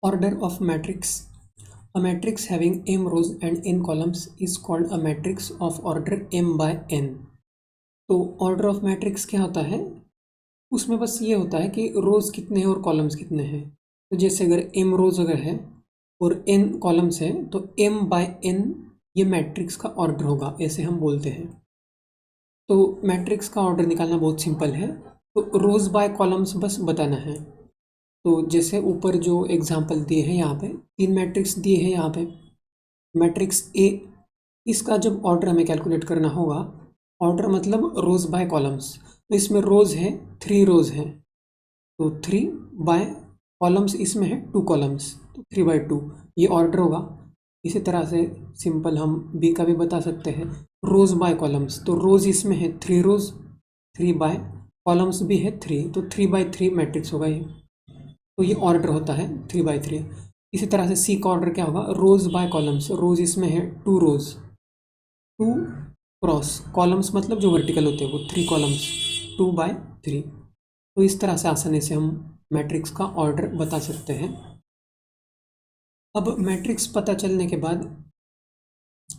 Order of matrix. A matrix having m rows and n columns is called a matrix of order m by n. तो order of matrix क्या होता है, उसमें बस ये होता है कि रोज़ कितने हैं और कॉलम्स कितने हैं। तो जैसे अगर m रोज़ अगर है और n कॉलम्स है तो m बाय n ये मैट्रिक्स का ऑर्डर होगा, ऐसे हम बोलते हैं। तो मैट्रिक्स का ऑर्डर निकालना बहुत सिंपल है, तो रोज़ बाय कॉलम्स बस बताना है। तो जैसे ऊपर जो एग्जांपल दिए हैं यहाँ पे 3 मैट्रिक्स दिए हैं यहाँ पे। मैट्रिक्स ए, इसका जब ऑर्डर हमें कैलकुलेट करना होगा, ऑर्डर मतलब रोज़ बाय कॉलम्स, तो इसमें रोज़ है 3 रोज़ हैं, तो 3 बाय कॉलम्स इसमें है 2 कॉलम्स, तो 3 बाय 2 ये ऑर्डर होगा। इसी तरह से सिंपल हम बी का भी बता सकते हैं, रोज़ बाय कॉलम्स, तो रोज़ इसमें है 3 रोज़, 3 बाय कॉलम्स भी है 3, तो 3 बाय 3 मैट्रिक्स होगा ये। तो ये ऑर्डर होता है 3 बाई 3। इसी तरह से सी का ऑर्डर क्या होगा, रोज़ बाय कॉलम्स, रोज़ इसमें है 2 रोज़, 2 क्रॉस कॉलम्स मतलब जो वर्टिकल होते हैं वो 3 कॉलम्स, 2 बाय 3। तो इस तरह से आसानी से हम मैट्रिक्स का ऑर्डर बता सकते हैं। अब मैट्रिक्स पता चलने के बाद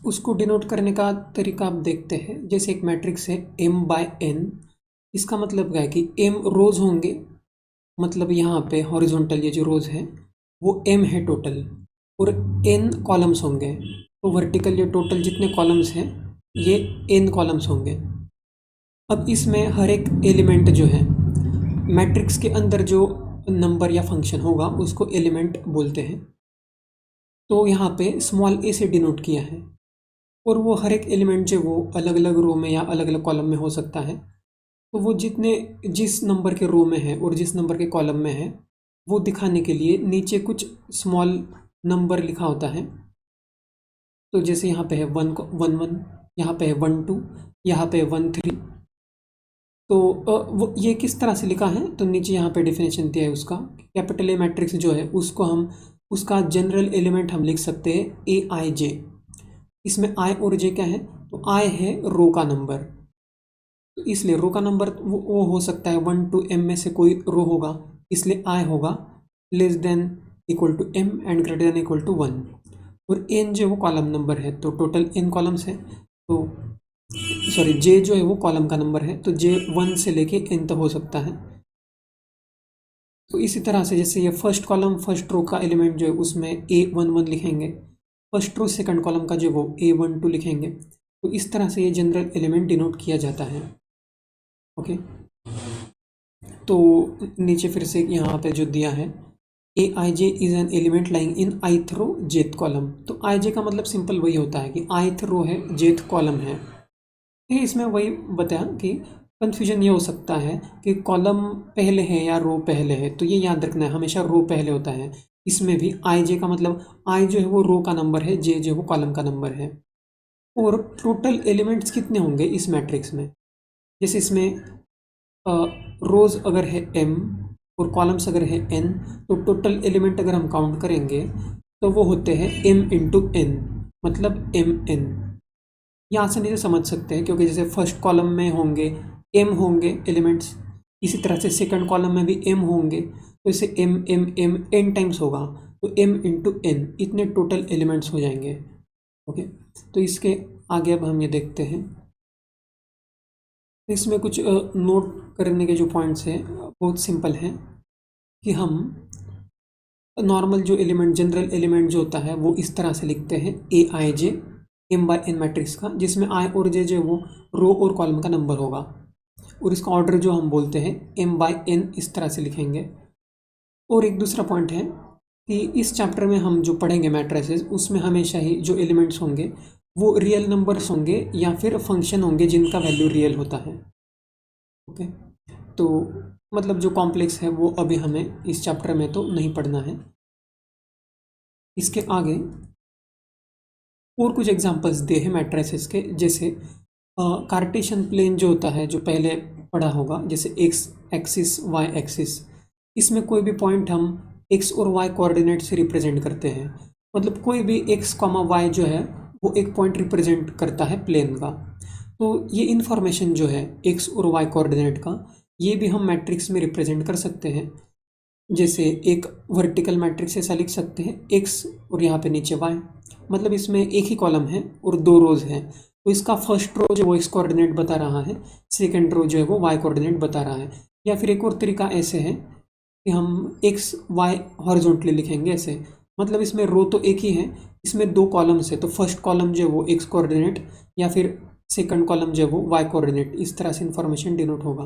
उसको डिनोट करने का तरीका आप देखते हैं। जैसे एक मैट्रिक्स है m बाय n, इसका मतलब क्या है कि m रोज़ होंगे, मतलब यहाँ पे हॉरिजॉन्टल ये जो रोज़ है वो m है टोटल, और n कॉलम्स होंगे, तो वर्टिकल ये टोटल जितने कॉलम्स हैं ये n कॉलम्स होंगे। अब इसमें हर एक एलिमेंट जो है मैट्रिक्स के अंदर जो नंबर या फंक्शन होगा उसको एलिमेंट बोलते हैं। तो यहाँ पे स्मॉल a से डिनोट किया है, और वो हर एक एलिमेंट जो वो अलग अलग रो में या अलग अलग कॉलम में हो सकता है। तो वो जिस नंबर के रो में है और जिस नंबर के कॉलम में है वो दिखाने के लिए नीचे कुछ स्मॉल नंबर लिखा होता है। तो जैसे यहाँ पे है 1 यहाँ पे है 1 2, यहाँ पे 1 3। तो वो ये किस तरह से लिखा है, तो नीचे यहाँ पे डेफिनेशन दिया है उसका। कैपिटल ए मैट्रिक्स जो है उसको हम उसका जनरल एलिमेंट हम लिख सकते हैं ए आई जे। इसमें आई और जे क्या है, तो आई है रो का नंबर, तो इसलिए रो का नंबर वो हो सकता है 1 to m में से कोई रो होगा, इसलिए आई होगा less than equal to m and greater than equal to 1। और n जो वो कॉलम नंबर है, तो टोटल n कॉलम्स है, तो सॉरी j जो है वो कॉलम का नंबर है, तो j 1 से लेके n तक हो सकता है। तो इसी तरह से जैसे ये फर्स्ट कॉलम फर्स्ट रो का एलिमेंट जो है उसमें a11 लिखेंगे, फर्स्ट रो सेकंड कॉलम का जो वो a12 लिखेंगे। तो इस तरह से ये जनरल एलिमेंट डिनोट किया जाता है। ओके, तो नीचे फिर से यहाँ पे जो दिया है a i j is an element lying in ith row jth column. तो आई जे का मतलब सिंपल वही होता है कि आइथ रो है जेथ कॉलम है। ठीक है, इसमें वही बताया कि कन्फ्यूजन ये हो सकता है कि कॉलम पहले है या रो पहले है, तो ये याद रखना है हमेशा रो पहले होता है। इसमें भी आई जे का मतलब आई जो है वो रो का नंबर है, जे जो है वो कॉलम का नंबर है। और टोटल एलिमेंट्स कितने होंगे इस मैट्रिक्स में, जैसे इसमें रोज़ अगर है m और कॉलम्स अगर है n, तो टोटल एलिमेंट अगर हम काउंट करेंगे तो वो होते हैं m इंटू n, मतलब mn। ये आसानी से समझ सकते हैं क्योंकि जैसे फर्स्ट कॉलम में होंगे m होंगे एलिमेंट्स, इसी तरह से सेकंड कॉलम में भी m होंगे, तो इसे m m m n times होगा, तो m इंटू n इतने टोटल एलिमेंट्स हो जाएंगे। ओके, तो इसके आगे अब हम ये देखते हैं। इसमें कुछ नोट करने के जो पॉइंट्स हैं बहुत सिंपल हैं कि हम नॉर्मल जो एलिमेंट जनरल एलिमेंट जो होता है वो इस तरह से लिखते हैं ए i J m bye n matrix का, जिसमें i और j जो वो रो और कॉलम का नंबर होगा, और इसका ऑर्डर जो हम बोलते हैं m बाय n इस तरह से लिखेंगे। और एक दूसरा पॉइंट है कि इस चैप्टर में हम जो पढ़ेंगे मैट्रिसेस, उसमें हमेशा ही जो एलिमेंट्स होंगे वो रियल नंबर्स होंगे या फिर फंक्शन होंगे जिनका वैल्यू रियल होता है। ओके, तो मतलब जो कॉम्प्लेक्स है वो अभी हमें इस चैप्टर में तो नहीं पढ़ना है। इसके आगे और कुछ एग्जांपल्स दिए हैं मैट्रिसेस के, जैसे कार्टेशियन प्लेन जो होता है जो पहले पढ़ा होगा, जैसे एक्स एक्सिस वाई एक्सिस, इसमें कोई भी पॉइंट हम एक्स और वाई कोऑर्डिनेट से रिप्रेजेंट करते हैं, मतलब कोई भी एक्स कॉमा वाई जो है वो एक पॉइंट रिप्रेजेंट करता है प्लेन का। तो ये इन्फॉर्मेशन जो है एक्स और वाई कोऑर्डिनेट का, ये भी हम मैट्रिक्स में रिप्रेजेंट कर सकते हैं। जैसे एक वर्टिकल मैट्रिक्स ऐसा लिख सकते हैं x और यहाँ पे नीचे y, मतलब इसमें एक ही कॉलम है और दो रोज हैं, तो इसका फर्स्ट रो जो वो x कोऑर्डिनेट बता रहा है, सेकंड रो जो है वो y कोऑर्डिनेट बता रहा है। या फिर एक और तरीका ऐसे है कि हम x y हॉरिजॉन्टली लिखेंगे ऐसे, मतलब इसमें रो तो एक ही है, इसमें दो कॉलम्स है, तो फर्स्ट कॉलम जो है वो x कोऑर्डिनेट या फिर सेकंड कॉलम जो है वो y कोऑर्डिनेट, इस तरह से इंफॉर्मेशन डिनोट होगा।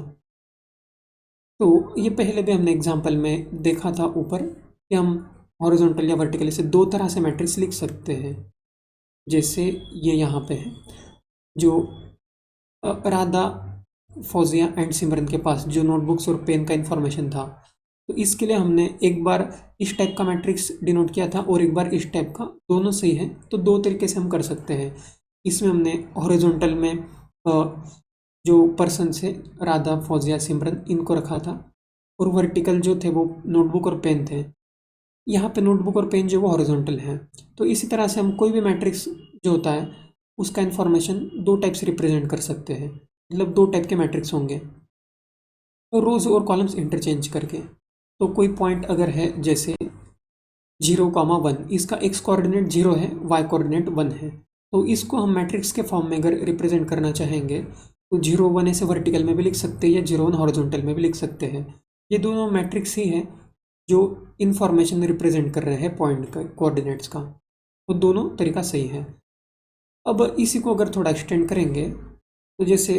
तो ये पहले भी हमने एग्जाम्पल में देखा था ऊपर कि हम हॉरिजॉन्टल या वर्टिकल से दो तरह से मैट्रिक्स लिख सकते हैं। जैसे ये यहाँ पे है जो राधा, फौजिया एंड सिमरन के पास जो नोटबुक्स और पेन का इन्फॉर्मेशन था, तो इसके लिए हमने एक बार इस टाइप का मैट्रिक्स डिनोट किया था और एक बार इस टाइप का, दोनों सही है, तो दो तरीके से हम कर सकते हैं। इसमें हमने हॉरिजॉन्टल में जो पर्सन से राधा, फौजिया, सिमरन इनको रखा था, और वर्टिकल जो थे वो नोटबुक और पेन थे। यहाँ पे नोटबुक और पेन जो वो हॉरिजॉन्टल है। तो इसी तरह से हम कोई भी मैट्रिक्स जो होता है उसका इन्फॉर्मेशन दो टाइप से रिप्रेजेंट कर सकते हैं, मतलब दो टाइप के मैट्रिक्स होंगे रोज और कॉलम्स इंटरचेंज करके। तो कोई पॉइंट अगर है जैसे 0,1, इसका x कोऑर्डिनेट 0 है, y कोऑर्डिनेट 1 है, तो इसको हम मैट्रिक्स के फॉर्म में अगर रिप्रेजेंट करना चाहेंगे तो 0,1 ऐसे वर्टिकल में भी लिख सकते हैं या 0,1 हॉरिजॉन्टल में भी लिख सकते हैं। ये दोनों मैट्रिक्स ही हैं जो इन्फॉर्मेशन रिप्रेजेंट कर रहे हैं पॉइंट का, कोऑर्डिनेट्स का, तो दोनों तरीका सही है। अब इसी को अगर थोड़ा एक्सटेंड करेंगे तो जैसे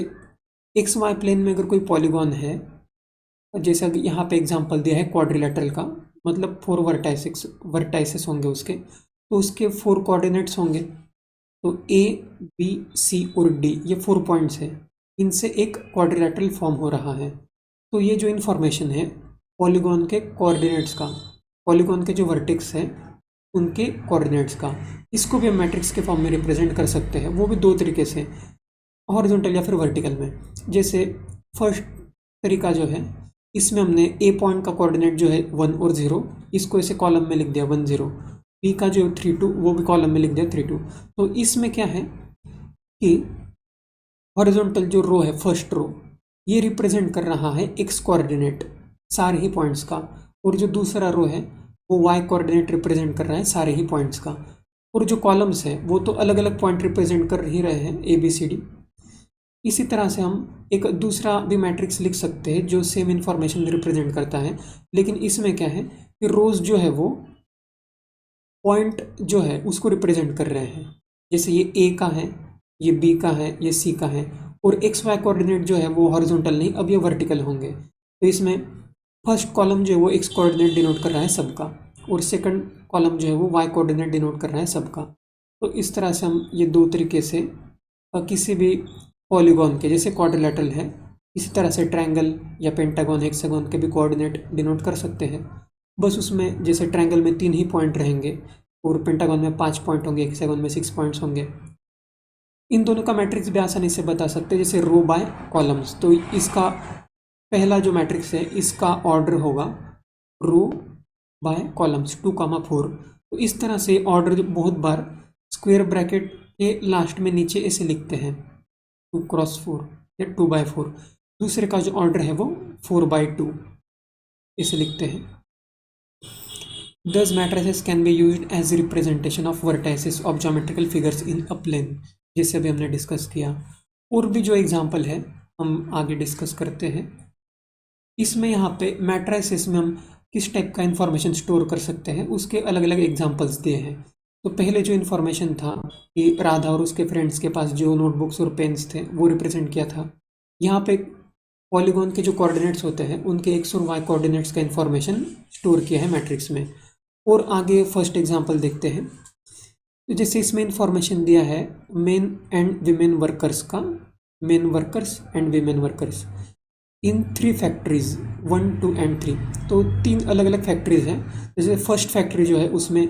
एक्स वाई प्लेन में अगर कोई पॉलीगॉन है, जैसे अगर यहाँ पे एग्जांपल दिया है क्वाड्रिलेटरल का, मतलब 4 वर्टाइसेस होंगे उसके, तो उसके 4 कोऑर्डिनेट्स होंगे, तो ए बी सी और डी ये 4 पॉइंट्स हैं, इनसे एक क्वाड्रिलेटरल फॉर्म हो रहा है। तो ये जो इन्फॉर्मेशन है पॉलीगॉन के कोऑर्डिनेट्स का, पॉलीगॉन के जो वर्टेक्स हैं उनके कोऑर्डिनेट्स का, इसको भी हम मैट्रिक्स के फॉर्म में रिप्रेजेंट कर सकते हैं, वो भी दो तरीके से, हॉरिजॉन्टल या फिर वर्टिकल में। जैसे फर्स्ट तरीका जो है, इसमें हमने ए पॉइंट का कोऑर्डिनेट जो है 1 और 0, इसको ऐसे कॉलम में लिख दिया 1 0, बी का जो 3 2 वो भी कॉलम में लिख दिया 3 2। तो इसमें क्या है कि हॉरिजॉन्टल जो रो है फर्स्ट रो, ये रिप्रेजेंट कर रहा है एक्स कोऑर्डिनेट सारे ही पॉइंट्स का, और जो दूसरा रो है वो वाई कोऑर्डिनेट रिप्रेजेंट कर रहा है सारे ही पॉइंट्स का, और जो कॉलम्स है वो तो अलग अलग पॉइंट रिप्रेजेंट कर ही रहे हैं ए बी सी डी। इसी तरह से हम एक दूसरा भी मैट्रिक्स लिख सकते हैं जो सेम इन्फॉर्मेशन रिप्रेजेंट करता है, लेकिन इसमें क्या है कि रोज जो है वो पॉइंट जो है उसको रिप्रेजेंट कर रहे हैं। जैसे ये ए का है, ये बी का है, ये सी का है, और एक्स वाई कोऑर्डिनेट जो है वो हॉरिजॉन्टल नहीं, अब ये वर्टिकल होंगे। तो इसमें फर्स्ट कॉलम जो है वो एक्स कोऑर्डिनेट डिनोट कर रहा है सबका, और सेकंड कॉलम जो है वो वाई कोऑर्डिनेट डिनोट कर रहा है सबका। तो इस तरह से हम ये दो तरीके से किसी भी पॉलीगॉन के, जैसे क्वाड्रिलेटरल है, इसी तरह से ट्रायंगल या पेंटागन, हेक्सागन के भी कोऑर्डिनेट डिनोट कर सकते हैं। बस उसमें जैसे ट्रायंगल में 3 ही पॉइंट रहेंगे और पेंटागन में 5 पॉइंट होंगे, हेक्सागन में 6 पॉइंट्स होंगे। इन दोनों का मैट्रिक्स भी आसानी से बता सकते हैं, जैसे रो बाय कॉलम्स। तो इसका पहला जो मैट्रिक्स है इसका ऑर्डर होगा रो बाय कॉलम्स 2,4। तो इस तरह से ऑर्डर बहुत बार स्क्वायर ब्रैकेट के लास्ट में नीचे ऐसे लिखते हैं 2x4 या 2/4। दूसरे का जो ऑर्डर है वो 4/2 इसे लिखते हैं। Thus matrices can be used as representation of vertices of geometrical figures in a plane, जैसे अभी हमने डिस्कस किया। और भी जो एग्जांपल है हम आगे डिस्कस करते हैं। इसमें यहाँ पे मैट्रिसेस में हम किस टाइप का इंफॉर्मेशन स्टोर कर सकते हैं उसके अलग अलग एग्जांपल्स दिए हैं। तो पहले जो इन्फॉर्मेशन था कि राधा और उसके फ्रेंड्स के पास जो नोटबुक्स और पेन्स थे वो रिप्रेजेंट किया था। यहाँ पे पॉलीगॉन के जो कोऑर्डिनेट्स होते हैं उनके एक्स और वाई कोऑर्डिनेट्स का इन्फॉर्मेशन स्टोर किया है मैट्रिक्स में। और आगे फर्स्ट एग्जांपल देखते हैं। तो जैसे इसमें इंफॉर्मेशन दिया है मेन एंड वीमेन वर्कर्स का, main workers and women workers in 3 factories 1 2 and 3। तो 3 अलग अलग फैक्ट्रीज हैं। जैसे फर्स्ट फैक्ट्री जो है उसमें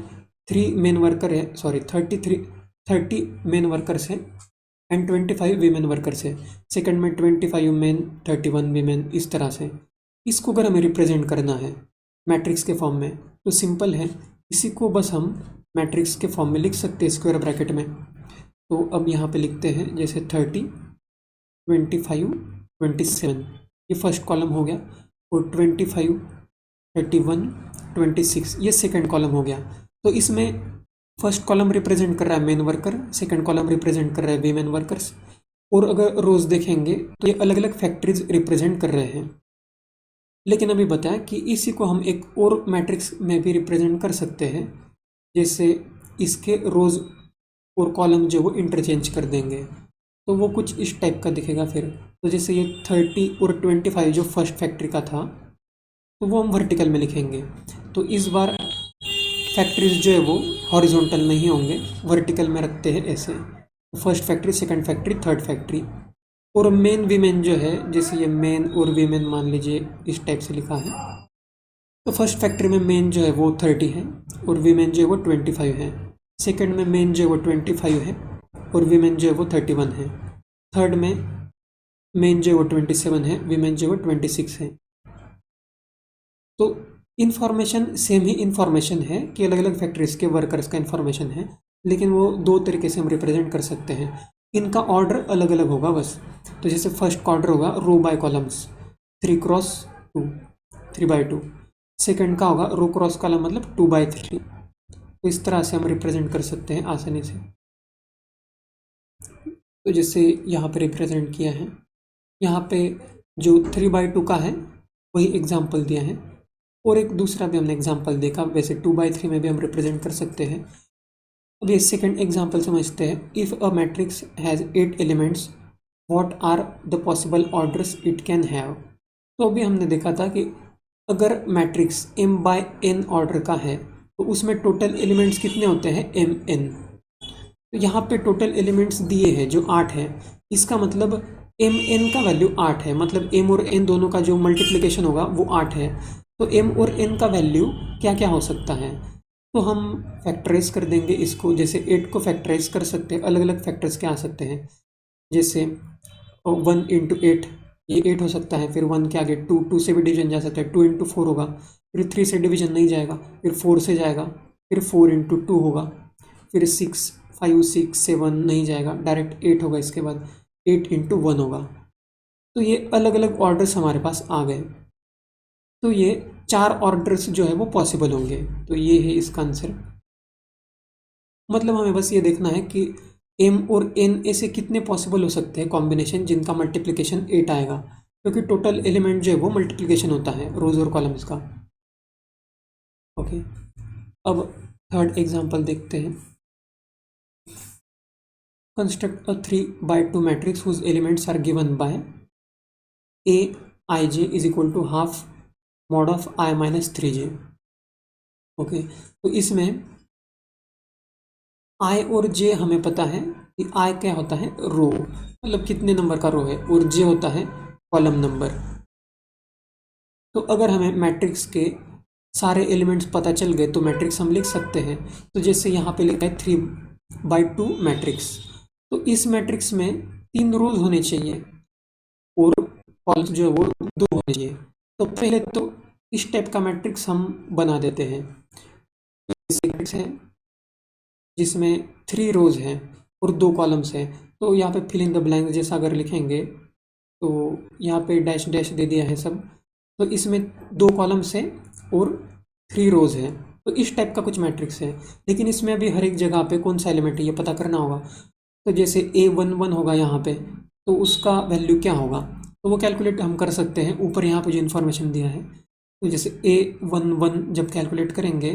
3 मेन वर्कर है, सॉरी 30 मेन वर्कर्स हैं एंड 25 वीमेन वर्कर्स है। सेकंड में 25 मेन 31 वीमेन, इस तरह से। इसको अगर हमें रिप्रेजेंट करना है मैट्रिक्स के फॉर्म में तो सिंपल है, इसी को बस हम मैट्रिक्स के फॉर्म में लिख सकते हैं स्क्वायर ब्रैकेट में। तो अब यहाँ पे लिखते हैं जैसे 30 25 27, ये फर्स्ट कॉलम हो गया, और 25 31, 26, ये सेकंड कॉलम हो गया। तो इसमें फर्स्ट कॉलम रिप्रेजेंट कर रहा है main worker, second column represent कर रहा है वीमेन वर्कर्स, और अगर रोज देखेंगे तो ये अलग अलग फैक्ट्रीज रिप्रेजेंट कर रहे हैं। लेकिन अभी बताया कि इसी को हम एक और मैट्रिक्स में भी रिप्रेजेंट कर सकते हैं, जैसे इसके रोज और कॉलम जो वो इंटरचेंज कर देंगे, तो वो कुछ इस टाइप का दिखेगा फिर। तो जैसे ये 30 और 25 जो फर्स्ट फैक्ट्री का था, तो वो हम वर्टिकल में लिखेंगे। तो इस बार फैक्ट्रीज जो है वो हॉरिजॉन्टल नहीं होंगे, वर्टिकल में रखते हैं ऐसे, first factory, second factory, third factory. और मेन वीमेन जो है, जैसे ये मेन और वीमेन मान लीजिए इस टाइप से लिखा है, तो फर्स्ट फैक्ट्री में मेन जो है वो 30 है और वीमेन जो है वो 25 है। सेकंड में मेन जो है वो 25 है और वीमेन जो है वो 31 है। थर्ड में मेन जो है वो 27 है, वीमेन जो है वो 26 है। तो इन्फॉर्मेशन सेम ही इन्फॉर्मेशन है कि अलग अलग फैक्ट्रीज के वर्कर्स का इन्फॉर्मेशन है, लेकिन वो दो तरीके से हम रिप्रेजेंट कर सकते हैं। इनका ऑर्डर अलग अलग होगा बस। तो जैसे फर्स्ट का ऑर्डर होगा रो bye columns, 3x2, 3x2। Second का होगा रो क्रॉस कॉलम, मतलब 2x3। तो इस तरह से हम रिप्रेजेंट कर सकते हैं आसानी से। तो जैसे यहाँ पे रिप्रेजेंट किया है, यहाँ पे जो 3x2 का है वही एग्जाम्पल दिया है, और एक दूसरा भी हमने एग्जाम्पल देखा। वैसे 2x3 में भी हम रिप्रेजेंट कर सकते हैं। अब ये सेकंड एग्जाम्पल समझते हैं। If a matrix has 8 elements, what are the possible orders it can have. तो अभी हमने देखा था कि अगर मैट्रिक्स m/n ऑर्डर का है तो उसमें टोटल एलिमेंट्स कितने होते हैं, mn। तो यहाँ पे टोटल एलिमेंट्स दिए हैं जो 8 है। इसका मतलब mn का वैल्यू 8 है, मतलब m और n दोनों का जो मल्टीप्लिकेशन होगा वो 8 है। तो m और n का वैल्यू क्या क्या हो सकता है, तो हम फैक्टराइज कर देंगे इसको। जैसे 8 को फैक्टराइज कर सकते हैं, अलग अलग फैक्टर्स क्या आ सकते हैं, जैसे 1 × 8, ये 8 हो सकता है। फिर 1 के आगे 2 से भी डिवीजन जा सकता है, 2 × 4 होगा। फिर 3 से डिवीजन नहीं जाएगा, फिर 4 से जाएगा, फिर 4 × 2 होगा, फिर 6, 5, 6, 7 नहीं जाएगा, डायरेक्ट 8 होगा। इसके बाद 8 × 1 होगा। तो ये अलग अलग ऑर्डर्स हमारे पास आ गए। तो ये 4 ऑर्डर्स जो है वो पॉसिबल होंगे। तो ये है इसका आंसर। मतलब हमें बस ये देखना है कि m और n ऐसे कितने पॉसिबल हो सकते हैं कॉम्बिनेशन जिनका मल्टीप्लिकेशन 8 आएगा, क्योंकि टोटल एलिमेंट जो है वो मल्टीप्लिकेशन होता है रोज और कॉलम्स का। ओके, अब थर्ड एग्जांपल देखते हैं। Construct a 3x2 matrix whose elements are given by aij is equal to half mod of i - 3j। Okay, तो इसमें i और j हमें पता है कि i क्या होता है, रो, मतलब कितने नंबर का रो है, और j होता है कॉलम नंबर। तो अगर हमें मैट्रिक्स के सारे एलिमेंट्स पता चल गए तो मैट्रिक्स हम लिख सकते हैं। तो जैसे यहाँ पे लिखा है 3x2 मैट्रिक्स, तो इस मैट्रिक्स में 3 रोज होने चाहिए और कॉलम्स जो है वो 2 होने चाहिए। तो पहले तो इस टाइप का मैट्रिक्स हम बना देते हैं। मैट्रिक्स है जिसमें 3 रोज हैं और 2 कॉलम्स हैं। तो यहाँ पे फिल इन द ब्लैंक जैसा अगर लिखेंगे तो यहाँ पे डैश डैश दे दिया है सब। तो इसमें 2 कॉलम्स हैं और 3 रोज हैं। तो इस टाइप का कुछ मैट्रिक्स है, लेकिन इसमें अभी हर एक जगह पे कौन सा एलिमेंट है ये पता करना होगा। तो जैसे A11 होगा यहाँ पे, तो उसका वैल्यू क्या होगा, तो वो कैलकुलेट हम कर सकते हैं ऊपर यहाँ पे जो इन्फॉर्मेशन दिया है। तो जैसे A11 जब कैलकुलेट करेंगे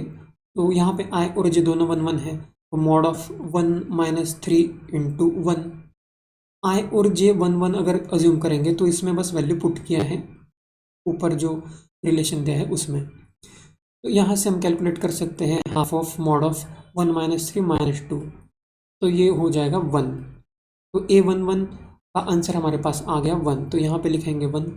तो यहाँ पे i और j दोनों 1 1 है, तो मॉड ऑफ 1 - 3 × 1, i और j 1 1 अगर अज्यूम करेंगे तो इसमें बस वैल्यू पुट किया है ऊपर जो रिलेशन दिया है उसमें। तो यहाँ से हम कैलकुलेट कर सकते हैं हाफ ऑफ मॉड ऑफ 1 - 3 - 2, तो ये हो जाएगा 1। तो A11 का आंसर हमारे पास आ गया 1, तो यहाँ पे लिखेंगे 1।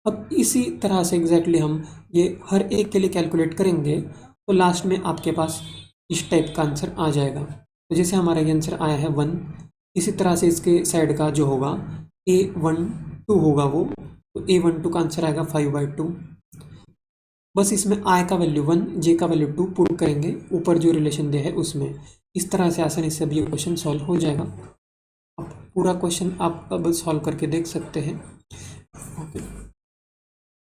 अब इसी तरह से एग्जैक्टली हम ये हर एक के लिए कैलकुलेट करेंगे तो लास्ट में आपके पास इस टाइप का आंसर आ जाएगा। तो जैसे हमारा ये आंसर आया है 1, इसी तरह से इसके साइड का जो होगा A12 होगा वो, तो A12 का आंसर आएगा 5/2। बस इसमें i का वैल्यू 1, j का वैल्यू 2 पुट करेंगे ऊपर जो रिलेशन दिया है उसमें। इस तरह से आसानी से अब ये क्वेश्चन सॉल्व हो जाएगा। अब पूरा क्वेश्चन आप अब सॉल्व करके देख सकते हैं। ओके।